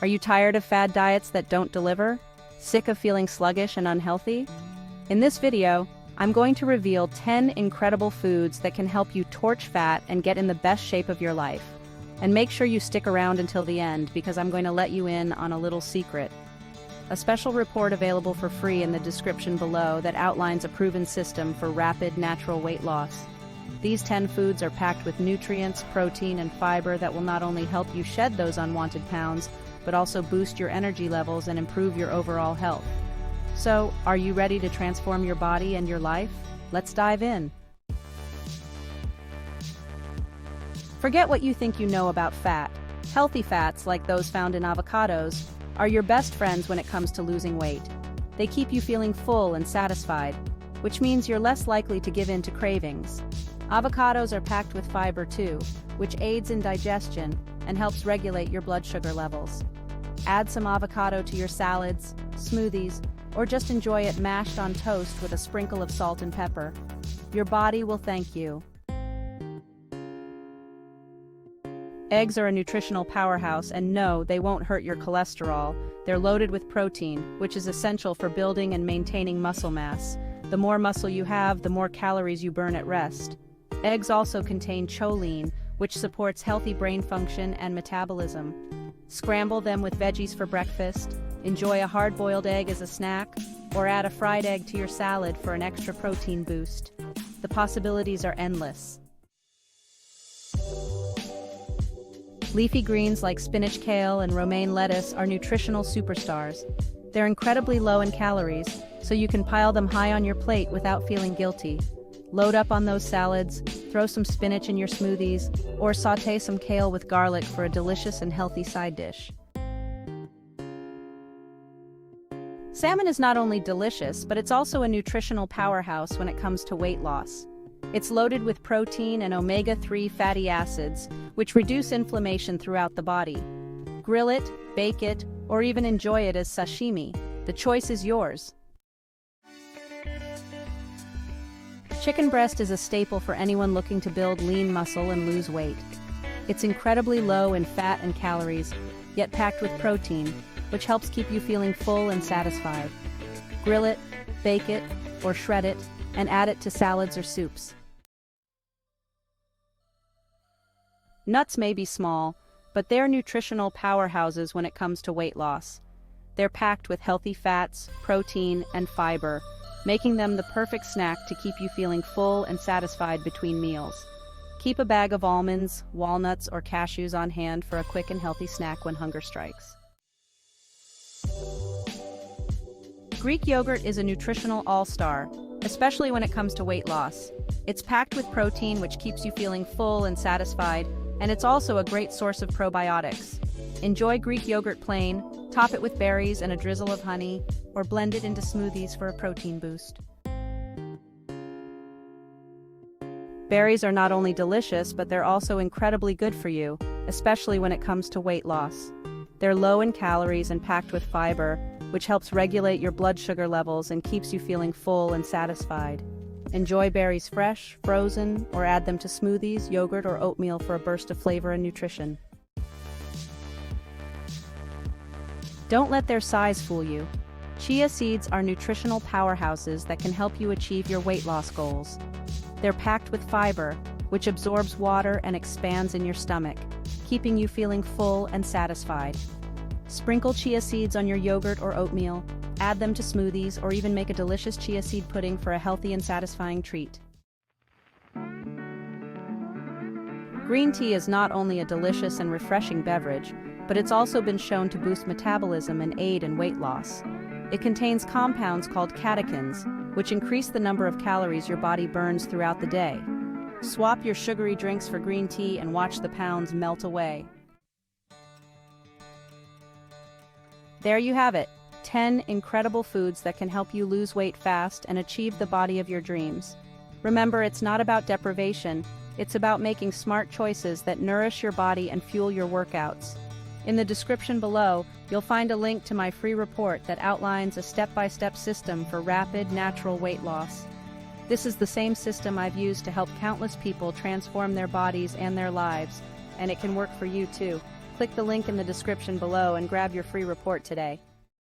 Are you tired of fad diets that don't deliver? Sick of feeling sluggish and unhealthy? In this video, I'm going to reveal 10 incredible foods that can help you torch fat and get in the best shape of your life. And make sure you stick around until the end because I'm going to let you in on a little secret. A special report available for free in the description below that outlines a proven system for rapid, natural weight loss. These 10 foods are packed with nutrients, protein, and fiber that will not only help you shed those unwanted pounds, but also boost your energy levels and improve your overall health. So, are you ready to transform your body and your life? Let's dive in. Forget what you think you know about fat. Healthy fats, like those found in avocados, are your best friends when it comes to losing weight. They keep you feeling full and satisfied, which means you're less likely to give in to cravings. Avocados are packed with fiber too, which aids in digestion and helps regulate your blood sugar levels. Add some avocado to your salads, smoothies, or just enjoy it mashed on toast with a sprinkle of salt and pepper. Your body will thank you. Eggs are a nutritional powerhouse, and no, they won't hurt your cholesterol. They're loaded with protein, which is essential for building and maintaining muscle mass. The more muscle you have, the more calories you burn at rest. Eggs also contain choline, which supports healthy brain function and metabolism. Scramble them with veggies for breakfast, enjoy a hard-boiled egg as a snack, or add a fried egg to your salad for an extra protein boost. The possibilities are endless. Leafy greens like spinach, kale, and romaine lettuce are nutritional superstars. They're incredibly low in calories, so you can pile them high on your plate without feeling guilty. Load up on those salads, throw some spinach in your smoothies, or sauté some kale with garlic for a delicious and healthy side dish. Salmon is not only delicious, but it's also a nutritional powerhouse when it comes to weight loss. It's loaded with protein and omega-3 fatty acids, which reduce inflammation throughout the body. Grill it, bake it, or even enjoy it as sashimi. The choice is yours. Chicken breast is a staple for anyone looking to build lean muscle and lose weight. It's incredibly low in fat and calories, yet packed with protein, which helps keep you feeling full and satisfied. Grill it, bake it, or shred it, and add it to salads or soups. Nuts may be small, but they're nutritional powerhouses when it comes to weight loss. They're packed with healthy fats, protein, and fiber, making them the perfect snack to keep you feeling full and satisfied between meals. Keep a bag of almonds, walnuts, or cashews on hand for a quick and healthy snack when hunger strikes. Greek yogurt is a nutritional all-star, especially when it comes to weight loss. It's packed with protein, which keeps you feeling full and satisfied, and it's also a great source of probiotics. Enjoy Greek yogurt plain, top it with berries and a drizzle of honey, or blend it into smoothies for a protein boost. Berries are not only delicious, but they're also incredibly good for you, especially when it comes to weight loss. They're low in calories and packed with fiber, which helps regulate your blood sugar levels and keeps you feeling full and satisfied. Enjoy berries fresh, frozen, or add them to smoothies, yogurt, or oatmeal for a burst of flavor and nutrition. Don't let their size fool you. Chia seeds are nutritional powerhouses that can help you achieve your weight loss goals. They're packed with fiber, which absorbs water and expands in your stomach, keeping you feeling full and satisfied. Sprinkle chia seeds on your yogurt or oatmeal, add them to smoothies, or even make a delicious chia seed pudding for a healthy and satisfying treat. Green tea is not only a delicious and refreshing beverage, but it's also been shown to boost metabolism and aid in weight loss. It contains compounds called catechins, which increase the number of calories your body burns throughout the day. Swap your sugary drinks for green tea and watch the pounds melt away. There you have it, 10 incredible foods that can help you lose weight fast and achieve the body of your dreams. Remember, it's not about deprivation, it's about making smart choices that nourish your body and fuel your workouts. In the description below, you'll find a link to my free report that outlines a step-by-step system for rapid, natural weight loss. This is the same system I've used to help countless people transform their bodies and their lives, and it can work for you too. Click the link in the description below and grab your free report today.